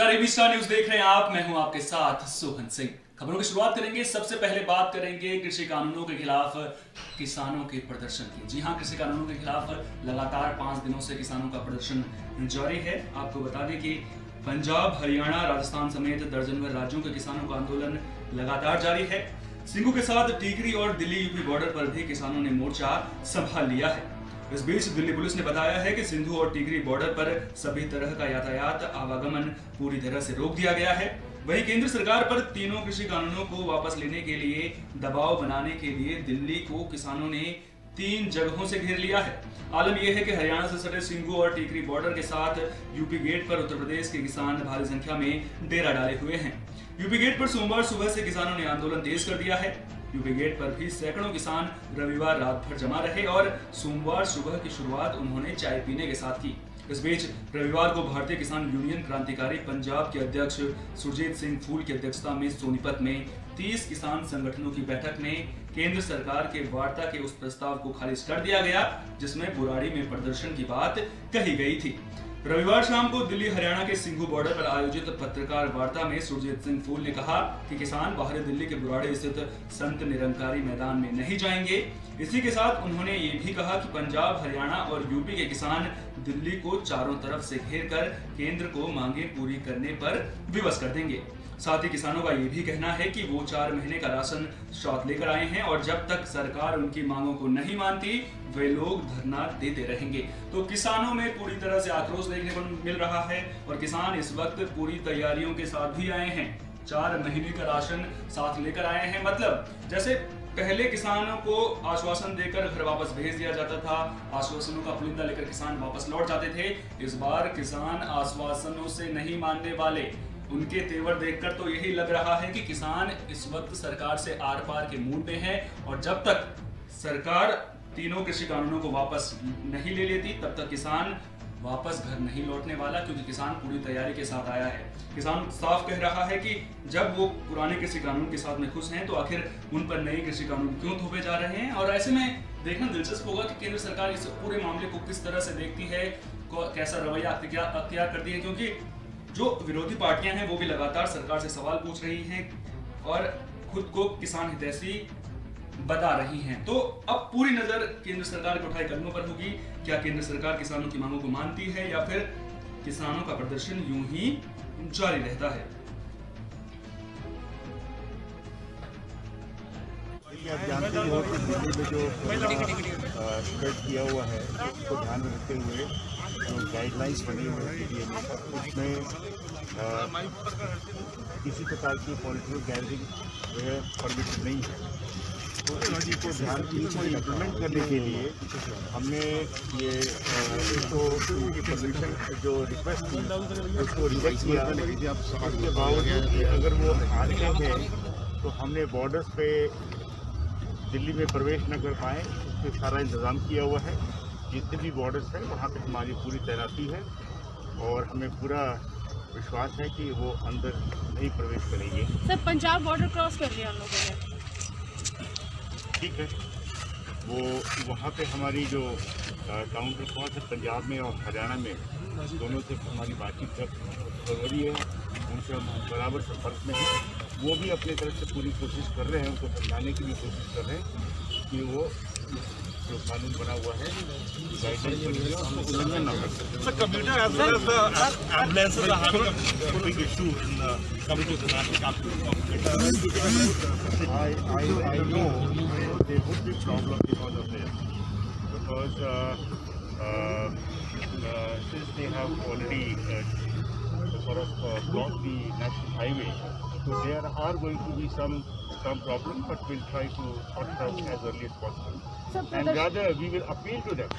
नमस्कार, AB star news देख रहे हैं आप। मैं हूं आपके साथ सोहन सिंह। खबरों की शुरुआत करेंगे। सबसे पहले बात करेंगे कृषि कानूनों के खिलाफ किसानों के प्रदर्शन की। जी हां, कृषि कानूनों के खिलाफ लगातार 5 दिनों से किसानों का प्रदर्शन जारी है। आपको बता दें कि पंजाब, हरियाणा, राजस्थान समेत दर्जन भर राज्यों के किसानों का आंदोलन लगातार जारी है। सिंघू के साथ टीकरी और दिल्ली यूपी बॉर्डर पर भी किसानों ने मोर्चा संभाल लिया है। इस बीच दिल्ली पुलिस ने बताया है कि सिंधु और टिकरी बॉर्डर पर सभी तरह का यातायात आवागमन पूरी तरह से रोक दिया गया है। वहीं केंद्र सरकार पर तीनों कृषि कानूनों को वापस लेने के लिए दबाव बनाने के लिए दिल्ली को किसानों ने 3 जगहों से घेर लिया है। आलम यह है कि हरियाणा से सटे सिंघू और टिकरी बॉर्डर के साथ यूपी गेट पर उत्तर प्रदेश के किसान भारी संख्या में डेरा डाले हुए हैं। यूपी गेट पर सोमवार सुबह से किसानों ने आंदोलन तेज कर दिया है। यूपी गेट पर भी सैकड़ों किसान रविवार रात भर जमा रहे और सोमवार सुबह की शुरुआत उन्होंने चाय पीने के साथ की। इस बीच रविवार को भारतीय किसान यूनियन क्रांतिकारी पंजाब के अध्यक्ष सुरजीत सिंह फूल की अध्यक्षता में सोनीपत में 30 किसान संगठनों की बैठक में केंद्र सरकार के वार्ता के उस प्रस्ताव को खारिज कर दिया गया जिसमें बुराड़ी में प्रदर्शन की बात कही गई थी। रविवार शाम को दिल्ली हरियाणा के सिंघू बॉर्डर पर आयोजित पत्रकार वार्ता में सुरजीत सिंह फूल ने कहा कि किसान बाहरी दिल्ली के बुराड़ी स्थित संत निरंकारी मैदान में नहीं जाएंगे। इसी के साथ उन्होंने ये भी कहा कि पंजाब, हरियाणा और यूपी के किसान दिल्ली को चारों तरफ से घेर कर केंद्र को मांगे पूरी करने पर विवश कर देंगे। साथ ही किसानों का ये भी कहना है कि वो 4 महीने का राशन शॉट लेकर आए हैं और जब तक सरकार उनकी मांगों को नहीं मानती वे लोग धरना देते रहेंगे। तो किसानों में पूरी तरह से आक्रोश देखने को मिल रहा है और किसान इस वक्त पूरी तैयारियों के साथ भी आए हैं। 4 महीने का राशन साथ लेकर आए हैं। मतलब जैसे पहले किसानों को आश्वासन देकर घर वापस भेज दिया जाता था, आश्वासनों का पुलिंदा लेकर किसान वापस लौट जाते थे। इस बार किसान आश्वासनों से नहीं मानने वाले। उनके तेवर देखकर तो यही लग रहा है कि किसान इस वक्त सरकार से आर पार के मूड में है और जब तक सरकार तीनों कृषि कानूनों को वापस नहीं ले लेती तब तक किसान वापस घर नहीं लौटने वाला, क्योंकि किसान पूरी तैयारी के साथ आया है। किसान साफ कह रहा है कि जब वो पुराने कृषि कानून के साथ में खुश हैं तो आखिर उन पर नए कृषि कानून क्यों थोपे जा रहे हैं। और ऐसे में देखना दिलचस्प होगा कि केंद्र सरकार इस पूरे मामले को किस तरह से देखती है, कैसा रवैया अख्तियार करती है, क्योंकि जो विरोधी पार्टियां हैं वो भी लगातार सरकार से सवाल पूछ रही हैं और खुद को किसान हितैषी बता रही हैं। तो अब पूरी नजर केंद्र सरकार के उठाए कदमों पर होगी। क्या केंद्र सरकार किसानों की मांगों को मानती है या फिर किसानों का प्रदर्शन यूं ही जारी रहता है। आप जानते हो कि दिल्ली में जो स्प्रेड किया हुआ है उसको ध्यान में रखते हुए जो गाइडलाइंस बनी हुई है उसमें किसी प्रकार की पॉलिटिकल गैदरिंग परमिटेड नहीं है। तो इसी को ध्यान को इम्प्लीमेंट करने के लिए हमने ये इसको उनकी परमिशन जो रिक्वेस्ट थी उसको रिजेक्ट किया। उसके बावजूद कि अगर वो आते हैं तो हमने बॉर्डर्स पे दिल्ली में प्रवेश न कर पाए, उस पर सारा इंतज़ाम किया हुआ है। जितने भी बॉर्डर्स हैं वहाँ पे हमारी पूरी तैनाती है और हमें पूरा विश्वास है कि वो अंदर नहीं प्रवेश करेंगे। सर, पंजाब बॉर्डर क्रॉस कर लिया हम लोगों ने। ठीक है, वो वहाँ पे हमारी जो काउंटर फॉर्स है पंजाब में और हरियाणा में दोनों से हमारी बातचीत हो रही है, उनसे हम बराबर संपर्क में हैं। वो भी अपनी तरफ से पूरी कोशिश कर रहे हैं, उनको समझाने की भी कोशिश कर रहे हैं कि वो जो कानून बना हुआ है गाइडलाइंस बनी हुई है उसको उल्लंघन न कर सकें। The commuter as well as the ambulances are having a big issue in coming to the national capital. I know there would be problem because of this, because since they have already sort of blocked the national highway, so there are going to be some problem, but we'll try to sort it out as early as possible. And rather, we will appeal to them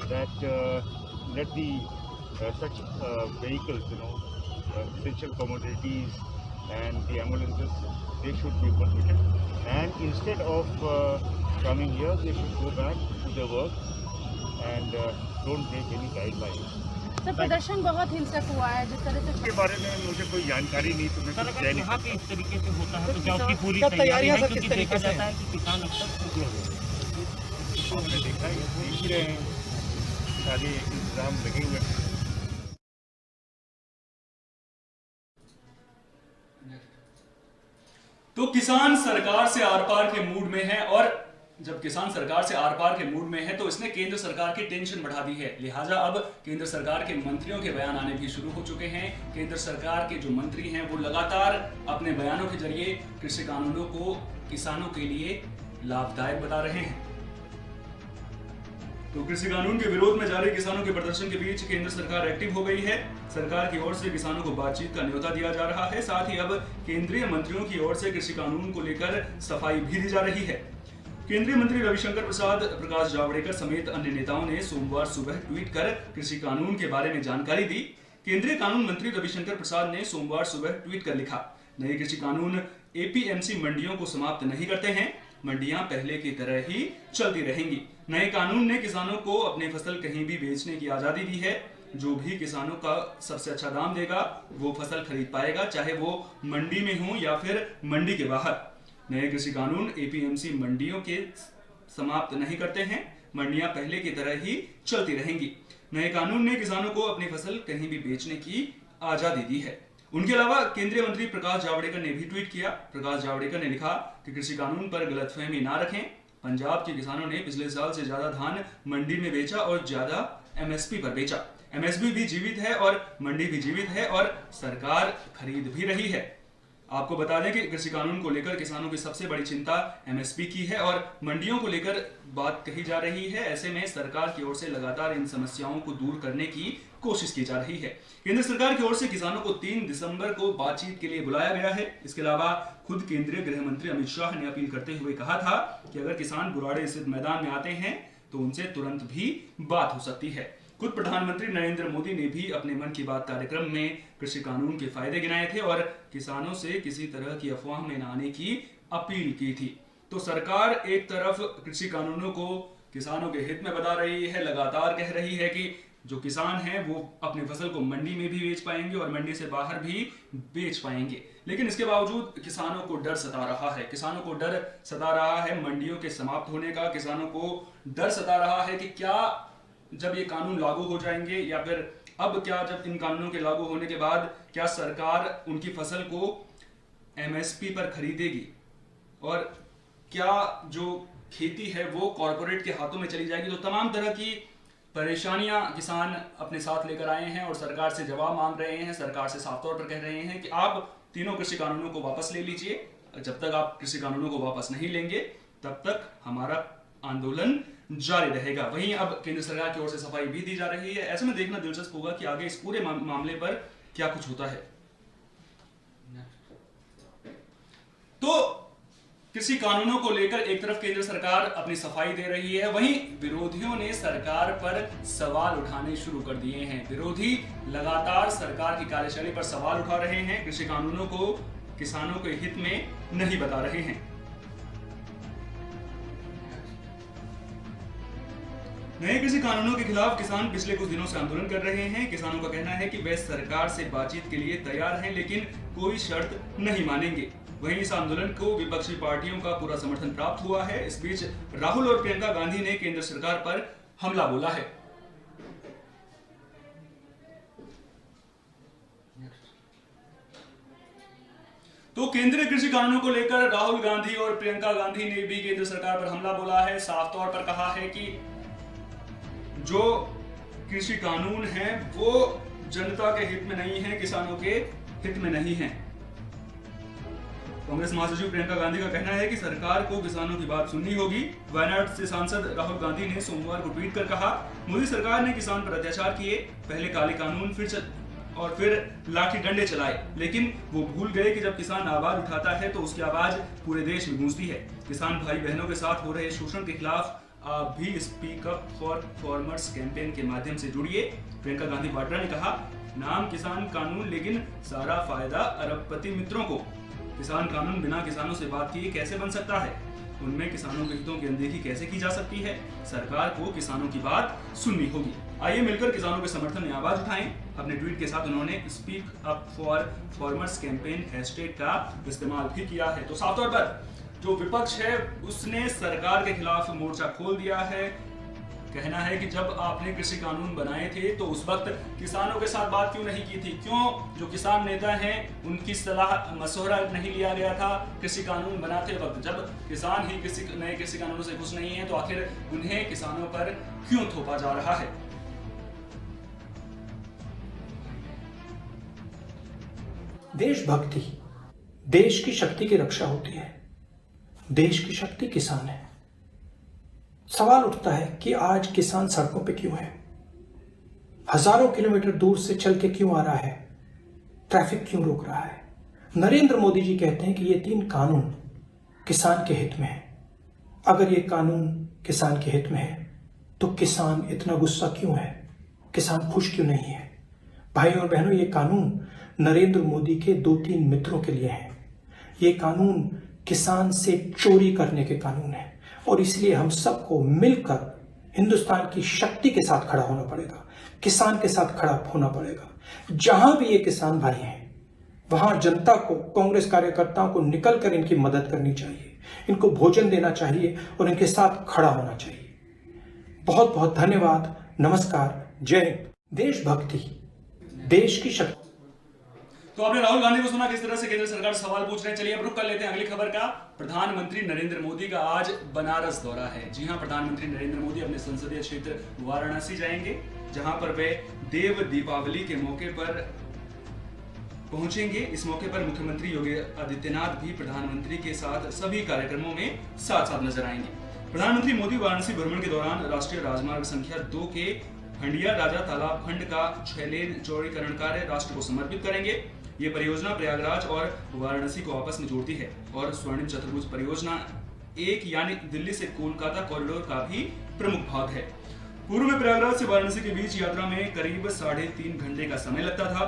that let the such vehicles, essential commodities and the ambulances, they should be permitted. And instead of coming here, they should go back to their work and don't break any guidelines. Sir, प्रदर्शन बहुत हिंसक हुआ है जिस तरह से। इसके बारे में मुझे कोई जानकारी नहीं, तो मैं कुछ कह नहीं सकता। इस तरीके से होता है तो क्या उसकी पूरी तैयारी है, क्योंकि देखा जाता है कि किसान अब तक आपने देखा है, देख ही रहे हैं, सारे इंतजाम लगे हुए हैं। तो किसान सरकार से आर पार के मूड में है, और जब किसान सरकार से आर पार के मूड में है तो इसने केंद्र सरकार की टेंशन बढ़ा दी है। लिहाजा अब केंद्र सरकार के मंत्रियों के बयान आने भी शुरू हो चुके हैं। केंद्र सरकार के जो मंत्री हैं वो लगातार अपने बयानों के जरिए कृषि कानूनों को किसानों के लिए लाभदायक बता रहे हैं। तो कृषि कानून के विरोध में जारी किसानों के प्रदर्शन के बीच केंद्र सरकार एक्टिव हो गई है। सरकार की ओर से किसानों को बातचीत का न्योता दिया जा रहा है। साथ ही अब केंद्रीय मंत्रियों की ओर से कृषि कानून को लेकर सफाई भी दी जा रही है। केंद्रीय मंत्री रविशंकर प्रसाद, प्रकाश जावड़ेकर समेत अन्य नेताओं ने सोमवार सुबह ट्वीट कर कृषि कानून के बारे में जानकारी दी। केंद्रीय कानून मंत्री रविशंकर प्रसाद ने सोमवार सुबह ट्वीट कर लिखा, नए कृषि कानून एपीएमसी मंडियों को समाप्त नहीं करते हैं। मंडियां पहले की तरह ही चलती रहेंगी। नए कानून ने किसानों को अपनी फसल कहीं भी बेचने की आजादी दी है। जो भी किसानों का सबसे अच्छा दाम देगा वो फसल खरीद पाएगा, चाहे वो मंडी में हो या फिर मंडी के बाहर। नए कृषि कानून एपीएमसी मंडियों के समाप्त नहीं करते हैं। मंडियां पहले की तरह ही चलती रहेंगी। नए कानून ने किसानों को अपनी फसल कहीं भी बेचने की आजादी दी है। उनके अलावा केंद्रीय मंत्री प्रकाश जावड़ेकर ने भी ट्वीट किया। प्रकाश जावड़ेकर ने लिखा कि कृषि कानून पर गलतफहमी ना रखें। पंजाब के किसानों ने पिछले साल से ज्यादा धान मंडी में बेचा और ज्यादा एमएसपी पर बेचा। एमएसपी भी जीवित है और मंडी भी जीवित है और सरकार खरीद भी रही है। आपको बता दें कि कृषि कानून को लेकर किसानों की सबसे बड़ी चिंता एमएसपी की है और मंडियों को लेकर बात कही जा रही है। ऐसे में सरकार की ओर से लगातार इन समस्याओं को दूर करने की कोशिश की जा रही है। केंद्र सरकार की ओर से किसानों को 3 दिसंबर को बातचीत के लिए बुलाया गया है। इसके अलावा खुद केंद्रीय गृह मंत्री अमित शाह ने अपील करते हुए कहा था कि अगर किसान बुराड़े स्थित मैदान में आते हैं तो उनसे तुरंत भी बात हो सकती है। खुद प्रधानमंत्री नरेंद्र मोदी ने भी अपने मन की बात कार्यक्रम में कृषि कानून के फायदे गिनाए थे और किसानों से किसी तरह की अफवाह में न आने की अपील की थी। तो सरकार एक तरफ कृषि कानूनों को किसानों के हित में बता रही है, लगातार कह रही है कि जो किसान हैं वो अपनी फसल को मंडी में भी बेच पाएंगे और मंडी से बाहर भी बेच पाएंगे। लेकिन इसके बावजूद किसानों को डर सता रहा है। किसानों को डर सता रहा है मंडियों के समाप्त होने का। किसानों को डर सता रहा है कि क्या जब ये कानून लागू हो जाएंगे या फिर अब क्या जब इन कानूनों के लागू होने के बाद क्या सरकार उनकी फसल को एमएसपी पर खरीदेगी और क्या जो खेती है वो कॉर्पोरेट के हाथों में चली जाएगी। तो तमाम तरह की परेशानियां किसान अपने साथ लेकर आए हैं और सरकार से जवाब मांग रहे हैं। सरकार से साफ तौर पर कह रहे हैं कि आप तीनों कृषि कानूनों को वापस ले लीजिए। जब तक आप कृषि कानूनों को वापस नहीं लेंगे तब तक हमारा आंदोलन जारी रहेगा। वहीं अब केंद्र सरकार की ओर से सफाई भी दी जा रही है। ऐसे में देखना दिलचस्प होगा कि आगे इस पूरे मामले पर क्या कुछ होता है। तो कृषि कानूनों को लेकर एक तरफ केंद्र सरकार अपनी सफाई दे रही है, वहीं विरोधियों ने सरकार पर सवाल उठाने शुरू कर दिए हैं। विरोधी लगातार सरकार की कार्यशैली पर सवाल उठा रहे हैं। कृषि कानूनों को किसानों के हित में नहीं बता रहे हैं। नए कृषि कानूनों के खिलाफ किसान पिछले कुछ दिनों से आंदोलन कर रहे हैं। किसानों का कहना है कि वे सरकार से बातचीत के लिए तैयार हैं लेकिन कोई शर्त नहीं मानेंगे। वहीं इस आंदोलन को विपक्षी पार्टियों का पूरा समर्थन प्राप्त हुआ है। इस बीच राहुल और प्रियंका गांधी ने केंद्र सरकार पर हमला बोला है। तो केंद्रीय कृषि कानूनों को लेकर राहुल गांधी और प्रियंका गांधी ने भी केंद्र सरकार पर हमला बोला है। साफ तौर पर कहा है कि जो कृषि कानून है वो जनता के हित में नहीं है, किसानों के हित में नहीं है। कांग्रेस महासचिव प्रियंका गांधी का कहना है कि सरकार को किसानों की बात सुननी होगी। वायनाड से सांसद राहुल गांधी ने सोमवार को ट्वीट कर कहा, मोदी सरकार ने किसान पर अत्याचार किए, पहले काले कानून फिर लाठी डंडे चलाए, लेकिन वो भूल गए कि जब किसान आवाज उठाता है तो उसकी आवाज पूरे देश में गूंजती है। किसान भाई बहनों के साथ हो रहे शोषण के खिलाफ आप भी speak up for farmers campaign के माध्यम से जुड़िए। प्रियंका गांधी वाड्रा ने कहा, नाम किसान कानून लेकिन सारा फायदा अरबपति मित्रों को। किसान कानून बिना किसानों से बात किए कैसे बन सकता है? उनमें किसानों के हितों की अनदेखी कैसे की जा सकती है? सरकार को किसानों की बात सुननी होगी। आइए मिलकर किसानों के समर्थन में आवाज उठाएं। अपने ट्वीट के साथ उन्होंने speak up for farmers campaign hashtag का इस्तेमाल भी किया है। तो साफ तौर पर जो विपक्ष है उसने सरकार के खिलाफ मोर्चा खोल दिया है। कहना है कि जब आपने कृषि कानून बनाए थे तो उस वक्त किसानों के साथ बात क्यों नहीं की थी, क्यों जो किसान नेता हैं उनकी सलाह मशवरा नहीं लिया गया था कृषि कानून बनाते वक्त। जब किसान ही नए कृषि कानूनों से खुश नहीं है तो आखिर उन्हें किसानों पर क्यों थोपा जा रहा है। देशभक्ति देश की शक्ति की रक्षा होती है। देश की शक्ति किसान है। सवाल उठता है कि आज किसान सड़कों पे क्यों है, हजारों किलोमीटर दूर से चल के क्यों आ रहा है, ट्रैफिक क्यों रोक रहा है। नरेंद्र मोदी जी कहते हैं कि ये 3 कानून किसान के हित में है। अगर ये कानून किसान के हित में है तो किसान इतना गुस्सा क्यों है, किसान खुश क्यों नहीं है। भाइयों और बहनों, ये कानून नरेंद्र मोदी के 2-3 मित्रों के लिए है। ये कानून किसान से चोरी करने के कानून है और इसलिए हम सबको मिलकर हिंदुस्तान की शक्ति के साथ खड़ा होना पड़ेगा, किसान के साथ खड़ा होना पड़ेगा। जहां भी ये किसान भाई हैं वहां जनता को, कांग्रेस कार्यकर्ताओं को निकलकर इनकी मदद करनी चाहिए, इनको भोजन देना चाहिए और इनके साथ खड़ा होना चाहिए। बहुत बहुत धन्यवाद। नमस्कार। जय हिंद। देशभक्ति देश की शक्ति। तो आपने राहुल गांधी को सुना किस तरह से केंद्र सरकार सवाल पूछ रहे हैं। चलिए अब रुक कर लेते हैं अगली खबर का। प्रधानमंत्री नरेंद्र मोदी का आज बनारस दौरा है। जी हां, प्रधानमंत्री नरेंद्र मोदी अपने संसदीय क्षेत्र वाराणसी जाएंगे, जहां पर वे देव दीपावली के मौके पर पहुंचेंगे। इस मौके पर मुख्यमंत्री योगी आदित्यनाथ भी प्रधानमंत्री के साथ सभी कार्यक्रमों में साथ साथ नजर आएंगे। प्रधानमंत्री मोदी वाराणसी भ्रमण के दौरान राष्ट्रीय राजमार्ग संख्या 2 के हंडिया राजा तालाब खंड का 6 लेन चौड़ीकरण कार्य राष्ट्र को समर्पित करेंगे। ये परियोजना प्रयागराज और वाराणसी को आपस में जोड़ती है और स्वर्णिम चतुर्भुज परियोजना 1 यानी दिल्ली से कोलकाता कॉरिडोर का भी प्रमुख भाग है। पूर्व में प्रयागराज से वाराणसी के बीच यात्रा में करीब 3.5 घंटे का समय लगता था।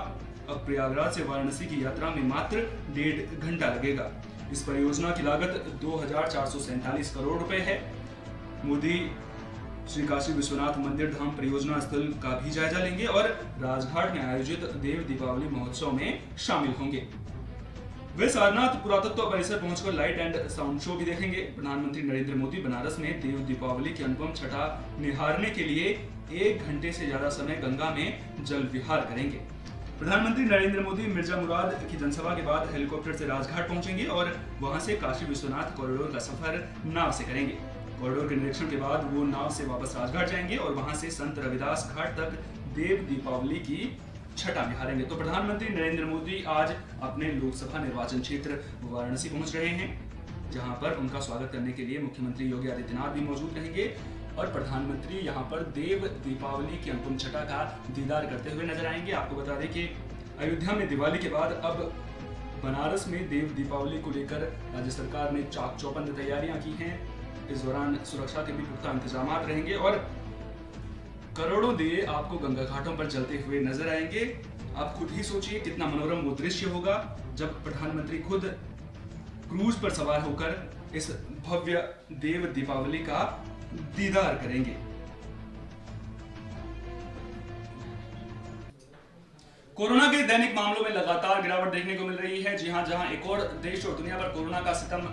अब प्रयागराज से वाराणसी की यात्रा में मात्र 1.5 घंटा लगेगा। इस परियोजना की लागत 2447 करोड़ रुपए है। मोदी श्री काशी विश्वनाथ मंदिर धाम परियोजना स्थल का भी जायजा लेंगे और राजघाट में आयोजित देव दीपावली महोत्सव में शामिल होंगे। वे सारनाथ पुरातत्व परिसर पहुंचकर लाइट एंड साउंड शो भी देखेंगे। प्रधानमंत्री नरेंद्र मोदी बनारस में देव दीपावली की अनुपम छटा निहारने के लिए 1 घंटे से ज्यादा समय गंगा में जल विहार करेंगे। प्रधानमंत्री नरेंद्र मोदी मिर्जा मुराद की जनसभा के बाद हेलीकॉप्टर से राजघाट पहुंचेंगे और वहां से काशी विश्वनाथ कॉरिडोर का सफर नाव से करेंगे। कॉरिडोर के निरीक्षण के बाद वो नाव से वापस राजघाट जाएंगे और वहां से संत रविदास घाट तक देव दीपावली की छटा निहारेंगे। तो प्रधानमंत्री नरेंद्र मोदी आज अपने लोकसभा निर्वाचन क्षेत्र वाराणसी पहुंच रहे हैं, जहां पर उनका स्वागत करने के लिए मुख्यमंत्री योगी आदित्यनाथ भी मौजूद रहेंगे और प्रधानमंत्री यहां पर देव दीपावली की अनुपम छटा का दीदार करते हुए नजर आएंगे। आपको बता दें कि अयोध्या में दिवाली के बाद अब बनारस में देव दीपावली को लेकर राज्य सरकार ने चाक चौबंद तैयारियां की हैं। इस दौरान सुरक्षा के भी पुख्ता इंतजाम रहेंगे और करोड़ों दिए आपको गंगा घाटों पर जलते हुए नजर आएंगे। आप खुद ही सोचिए कितना मनोरम वो दृश्य होगा जब प्रधानमंत्री खुद क्रूज पर सवार होकर इस भव्य देव दीपावली का दीदार करेंगे। कोरोना के दैनिक मामलों में लगातार गिरावट देखने को मिल रही है। जी हां, जहां एक और देश और दुनिया पर कोरोना का सितम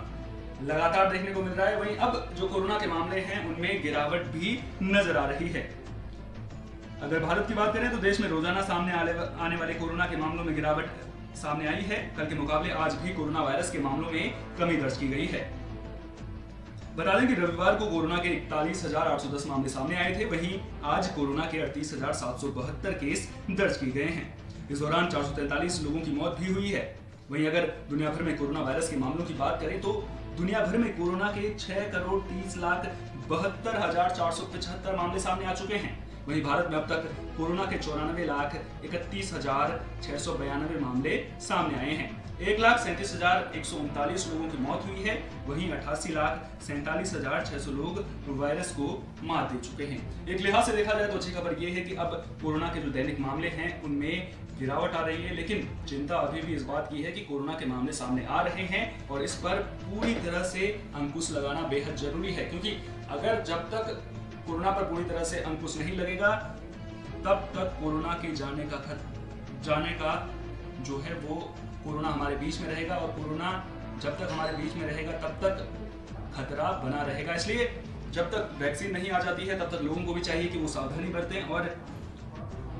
लगातार देखने को मिल रहा है, वहीं अब जो कोरोना के मामले हैं उनमें गिरावट भी नजर आ रही है। अगर भारत की बात करें तो देश में रोजाना सामने आने वाले कोरोना के मामलों में गिरावट सामने आई है। कल के मुकाबले आज भी कोरोना वायरस के मामलों में कमी दर्ज की गई है। बता दें कि रविवार को कोरोना के 41,810 मामले सामने आए थे, वहीं आज कोरोना के 38,772 केस दर्ज किए गए हैं। इस दौरान 443 लोगों की मौत भी हुई है। वहीं अगर दुनिया भर में कोरोना वायरस के मामलों की बात करें तो दुनिया भर में कोरोना के 6,30,72,475 मामले सामने आ चुके हैं। वहीं भारत में अब तक कोरोना के 94,31,692 मामले सामने आए हैं। 1,37,139 लोगों की मौत हुई है। वहीं 88,47,600 लोग वायरस को मात दे चुके हैं। एक लिहाज से देखा जाए तो अच्छी खबर यह है कि अब कोरोना के जो दैनिक मामले हैं उनमें गिरावट आ रही है, लेकिन चिंता अभी भी इस बात की है कि कोरोना के मामले सामने आ रहे हैं और इस पर पूरी तरह से अंकुश लगाना बेहद जरूरी है, क्योंकि अगर जब तक कोरोना पर पूरी तरह से अंकुश नहीं लगेगा तब तक कोरोना के जाने का जो है वो कोरोना हमारे बीच में रहेगा और कोरोना जब तक हमारे बीच में रहेगा तब तक खतरा बना रहेगा। इसलिए जब तक वैक्सीन नहीं आ जाती है तब तक लोगों को भी चाहिए कि वो सावधानी बरतें और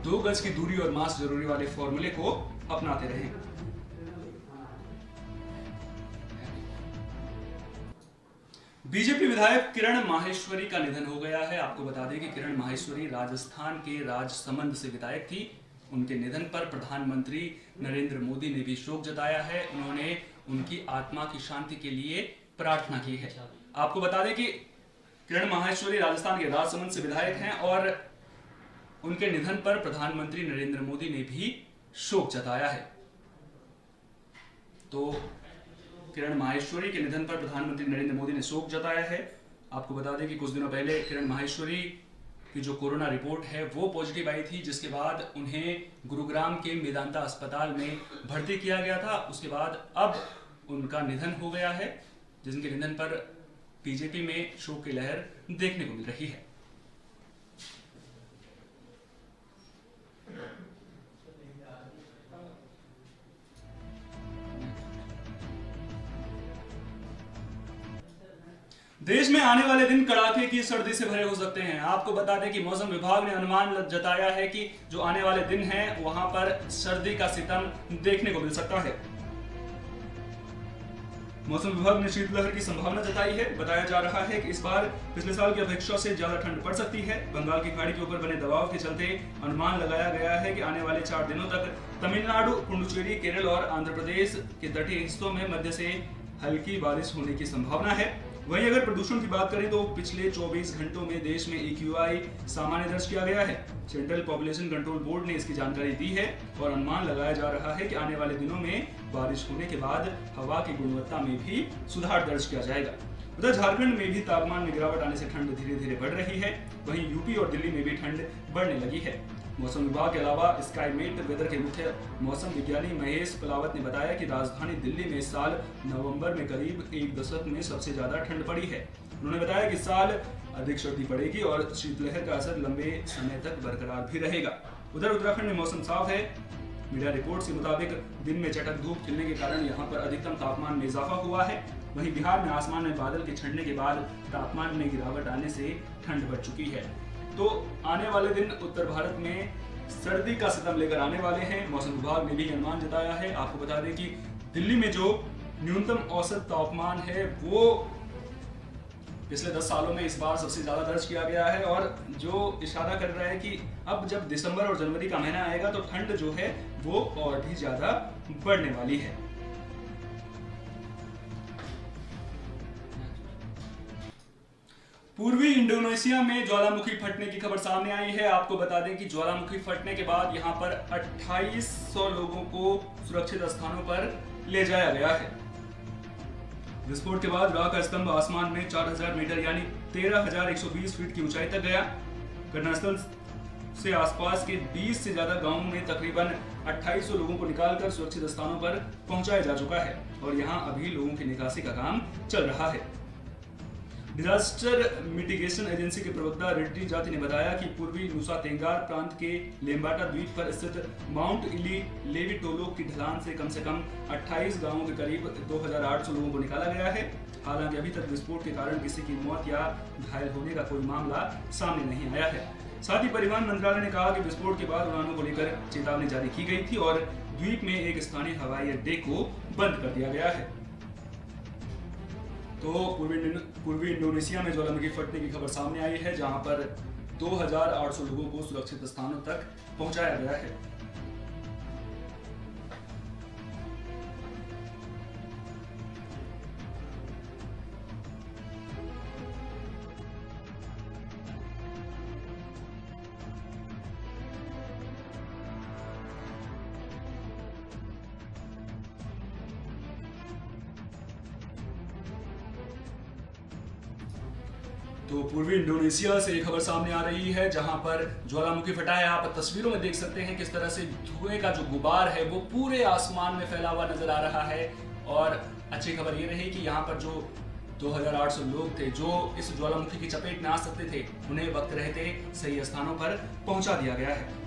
2 गज की दूरी और मास्क जरूरी वाले फॉर्मूले को अपनाते रहें। बीजेपी विधायक किरण माहेश्वरी का निधन हो गया है। आपको बता दें कि किरण माहेश्वरी राजस्थान के राजसमंद से विधायक थी। उनके निधन पर प्रधानमंत्री नरेंद्र मोदी ने भी शोक जताया है। उन्होंने उनकी आत्मा की शांति के लिए प्रार्थना की है। आपको बता दें कि किरण माहेश्वरी राजस्थान के राजसमंद से विधायक हैं और उनके निधन पर प्रधानमंत्री नरेंद्र मोदी ने भी शोक जताया है। तो किरण माहेश्वरी के निधन पर प्रधानमंत्री नरेंद्र मोदी ने शोक जताया है। आपको बता दें कि कुछ दिनों पहले किरण माहेश्वरी की जो कोरोना रिपोर्ट है वो पॉजिटिव आई थी, जिसके बाद उन्हें गुरुग्राम के मेदांता अस्पताल में भर्ती किया गया था। उसके बाद अब उनका निधन हो गया है, जिनके निधन पर बीजेपी में शोक की लहर देखने को मिल रही है। देश में आने वाले दिन कड़ाके की सर्दी से भरे हो सकते हैं। आपको बता दें कि मौसम विभाग ने अनुमान जताया है कि जो आने वाले दिन हैं वहां पर सर्दी का सितम देखने को मिल सकता है। मौसम विभाग ने शीतलहर की संभावना जताई है। बताया जा रहा है कि इस बार पिछले साल की अपेक्षा से ज्यादा ठंड पड़ सकती है। बंगाल की खाड़ी के ऊपर बने दबाव के चलते अनुमान लगाया गया है कि आने वाले 4 दिनों तक तमिलनाडु, पुडुचेरी, केरल और आंध्र प्रदेश के तटीय हिस्सों में मध्य से हल्की बारिश होने की संभावना है। वहीं अगर प्रदूषण की बात करें तो पिछले 24 घंटों में देश में AQI सामान्य दर्ज किया गया है। सेंट्रल पॉपुलेशन कंट्रोल बोर्ड ने इसकी जानकारी दी है और अनुमान लगाया जा रहा है कि आने वाले दिनों में बारिश होने के बाद हवा की गुणवत्ता में भी सुधार दर्ज किया जाएगा। उधर झारखंड में भी तापमान में गिरावट आने से ठंड धीरे धीरे बढ़ रही है। वहीं यूपी और दिल्ली में भी ठंड बढ़ने लगी है। मौसम विभाग के अलावा स्काईमेट वेदर के मुख्य मौसम विज्ञानी महेश पलावत ने बताया कि राजधानी दिल्ली में इस साल नवंबर में करीब 1 दशक में सबसे ज्यादा ठंड पड़ी है। उन्होंने बताया कि इस साल अधिक सर्दी पड़ेगी और शीतलहर का असर लंबे समय तक बरकरार भी रहेगा। उधर उत्तराखंड में मौसम साफ है। मीडिया रिपोर्ट के मुताबिक दिन में चटक धूप खिलने के कारण यहाँ पर अधिकतम तापमान में इजाफा हुआ है। वहीं बिहार में आसमान में बादल के छंटने के बाद तापमान में गिरावट आने से ठंड बढ़ चुकी है। तो आने वाले दिन उत्तर भारत में सर्दी का सितम लेकर आने वाले हैं। मौसम विभाग ने भी अनुमान जताया है। आपको बता दें कि दिल्ली में जो न्यूनतम औसत तापमान है वो पिछले 10 सालों में इस बार सबसे ज्यादा दर्ज किया गया है और जो इशारा कर रहा है कि अब जब दिसंबर और जनवरी का महीना आएगा तो ठंड जो है वो और भी ज्यादा बढ़ने वाली है। पूर्वी इंडोनेशिया में ज्वालामुखी फटने की खबर सामने आई है। आपको बता दें कि ज्वालामुखी फटने के बाद यहां पर 2800 लोगों को सुरक्षित स्थानों पर ले जाया गया है। विस्फोट के बाद राख का स्तंभ आसमान में 4000 मीटर यानी 13120 फीट की ऊंचाई तक गया। घटनास्थल से आसपास के 20 से ज्यादा गांवों में तकरीबन 2800 लोगों को निकालकर सुरक्षित स्थानों पर पहुंचाया जा चुका है और यहां अभी लोगों की निकासी का काम चल रहा है। डिजास्टर मिटिगेशन एजेंसी के प्रवक्ता रेड्डी जाति ने बताया कि पूर्वी नुसा तेंगार प्रांत के लेम्बाटा द्वीप पर स्थित माउंट इली लेविटोलो की ढलान से कम 28 गांवों के करीब 2800 लोगों को निकाला गया है। हालांकि अभी तक विस्फोट के कारण किसी की मौत या घायल होने का कोई मामला सामने नहीं आया है। साथ ही परिवहन मंत्रालय ने कहा कि विस्फोट के बाद उड़ानों को लेकर चेतावनी जारी की गई थी और द्वीप में एक स्थानीय हवाई अड्डे को बंद कर दिया गया है। तो पूर्वी इंडोनेशिया में ज्वालामुखी फटने की खबर सामने आई है, जहां पर 2800 लोगों को सुरक्षित स्थानों तक पहुंचाया गया है। तो पूर्वी इंडोनेशिया से एक खबर सामने आ रही है, जहां पर ज्वालामुखी फटा है। आप तस्वीरों में देख सकते हैं किस तरह से धुएं का जो गुबार है वो पूरे आसमान में फैला हुआ नजर आ रहा है। और अच्छी खबर ये रही कि यहाँ पर जो 2800 लोग थे जो इस ज्वालामुखी की चपेट में आ सकते थे, उन्हें वक्त रहते सही स्थानों पर पहुंचा दिया गया है।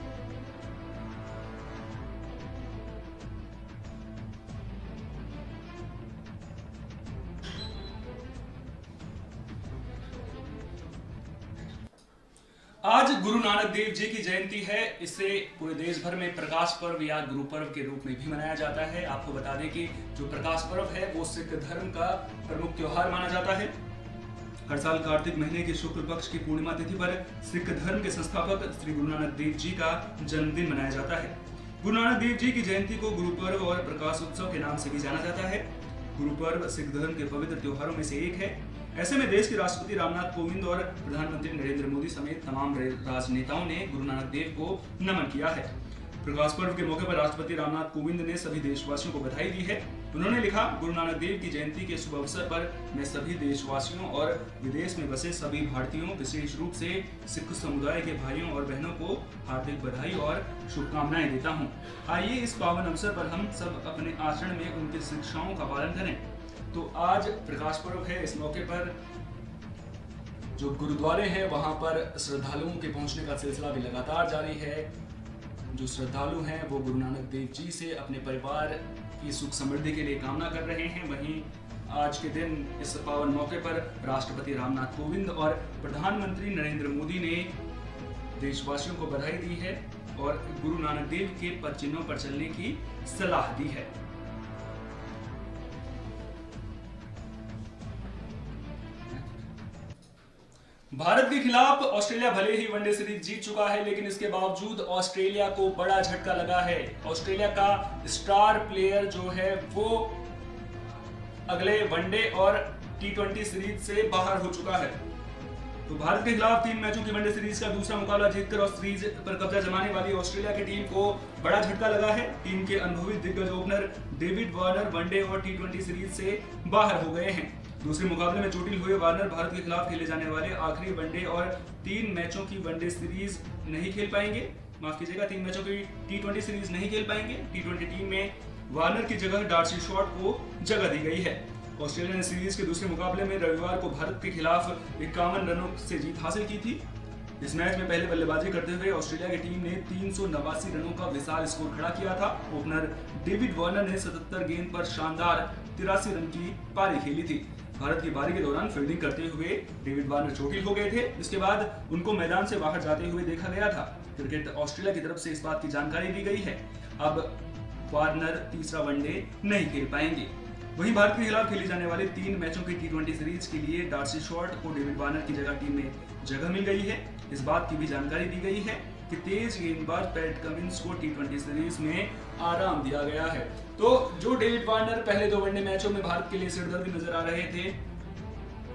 गुरु नानक देव जी की जयंती है। इसे पूरे देश भर में प्रकाश पर्व या गुरु पर्व के रूप में भी मनाया जाता है। आपको बता दें कि जो प्रकाश पर्व है वो सिख धर्म का प्रमुख त्योहार माना जाता है। हर साल कार्तिक महीने की शुक्ल पक्ष की पूर्णिमा तिथि पर सिख धर्म के संस्थापक श्री गुरु नानक देव जी का जन्मदिन मनाया जाता है। गुरु नानक देव जी की जयंती को गुरु पर्व और प्रकाश उत्सव के नाम से भी जाना जाता है। गुरु पर्व सिख धर्म के पवित्र त्योहारों में से एक है। ऐसे में देश के राष्ट्रपति रामनाथ कोविंद और प्रधानमंत्री नरेंद्र मोदी समेत तमाम राजनेताओं ने गुरु नानक देव को नमन किया है। प्रकाश पर्व के मौके पर राष्ट्रपति रामनाथ कोविंद ने सभी देशवासियों को बधाई दी है। उन्होंने लिखा, गुरु नानक देव की जयंती के शुभ अवसर पर मैं सभी देशवासियों और विदेश में बसे सभी भारतीयों, विशेष रूप से सिख समुदाय के भाइयों और बहनों को हार्दिक बधाई और शुभकामनाएं देता हूं। आइए इस पावन अवसर पर हम सब अपने आचरण में उनकी शिक्षाओं का पालन करें। तो आज प्रकाश पर्व है। इस मौके पर जो गुरुद्वारे हैं वहां पर श्रद्धालुओं के पहुंचने का सिलसिला भी लगातार जारी है। जो श्रद्धालु हैं वो गुरु नानक देव जी से अपने परिवार की सुख समृद्धि के लिए कामना कर रहे हैं। वहीं आज के दिन इस पावन मौके पर राष्ट्रपति रामनाथ कोविंद और प्रधानमंत्री नरेंद्र मोदी ने देशवासियों को बधाई दी है और गुरु नानक देव के पद चिन्हों पर चलने की सलाह दी है। भारत के खिलाफ ऑस्ट्रेलिया भले ही वनडे सीरीज जीत चुका है, लेकिन इसके बावजूद ऑस्ट्रेलिया को बड़ा झटका लगा है। ऑस्ट्रेलिया का स्टार प्लेयर जो है वो अगले वनडे और T20 सीरीज से बाहर हो चुका है। तो भारत के खिलाफ 3 मैचों की वनडे सीरीज का दूसरा मुकाबला जीतकर और सीरीज पर कब्जा जमाने वाली ऑस्ट्रेलिया की टीम को बड़ा झटका लगा है। टीम के अनुभवी दिग्गज ओपनर डेविड वार्नर वनडे और T20 सीरीज से बाहर हो गए हैं। दूसरे मुकाबले में चोटिल हुए वार्नर भारत के खिलाफ खेले जाने वाले आखिरी वनडे और 3 मैचों की वनडे सीरीज नहीं खेल पाएंगे। माफ कीजिएगा, 3 मैचों की T20 सीरीज नहीं खेल पाएंगे। T20 टीम में वार्नर की जगह डार्सी शॉर्ट को जगह दी गई है। ऑस्ट्रेलिया ने सीरीज के दूसरे मुकाबले में रविवार को भारत के खिलाफ 51 रनों से जीत हासिल की थी। इस मैच में पहले बल्लेबाजी करते हुए ऑस्ट्रेलिया की टीम ने 389 रनों का विशाल स्कोर खड़ा किया था। ओपनर डेविड वार्नर ने 77 गेंद पर शानदार 83 रन की पारी खेली थी। भारत की पारी के दौरान फील्डिंग करते हुए डेविड वार्नर चोटिल हो गए थे। इसके बाद उनको मैदान से बाहर जाते हुए देखा गया था। क्रिकेट ऑस्ट्रेलिया की तरफ से इस बात की जानकारी दी गई है। अब वार्नर तीसरा वनडे नहीं खेल पाएंगे। वहीं भारत के खिलाफ खेली जाने वाली 3 मैचों की T20 सीरीज के लिए डार्सी शॉर्ट को डेविड वार्नर की जगह टीम में जगह मिल गई है। इस बात की भी जानकारी दी गई है कि तेज गेंदबाज पैट कमिंस को T20 सीरीज में आराम दिया गया है। तो जो डेविड वार्नर पहले 2 वनडे मैचों में भारत के लिए सिरदर्द नजर आ रहे थे,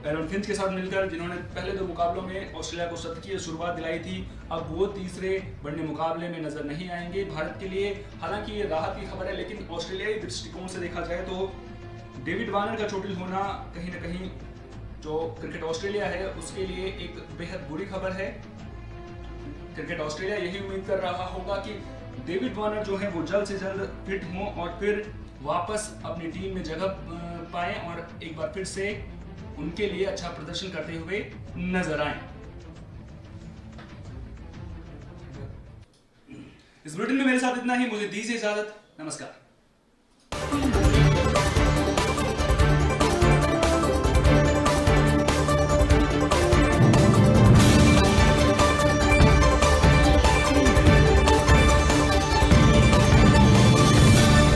एरन फिंच के साथ मिलकर जिन्होंने पहले 2 मुकाबलों में ऑस्ट्रेलिया को शतकीय शुरुआत दिलाई थी, अब वो तीसरे वनडे मुकाबले में नजर नहीं आएंगे भारत के लिए। हालांकि ये राहत की खबर है, लेकिन ऑस्ट्रेलियाई दृष्टिकोण से देखा जाए तो डेविड वार्नर का चोटिल होना कहीं ना कहीं जो क्रिकेट ऑस्ट्रेलिया है उसके लिए एक बेहद बुरी खबर है। क्रिकेट ऑस्ट्रेलिया यही उम्मीद कर रहा होगा कि डेविड वार्नर जो है वो जल्द से जल्द फिट हों और फिर वापस अपनी टीम में जगह पाएं और एक बार फिर से उनके लिए अच्छा प्रदर्शन करते हुए नजर आएं। इस बुलेटिन में मेरे साथ इतना ही। मुझे दीजिए इजाजत। नमस्कार।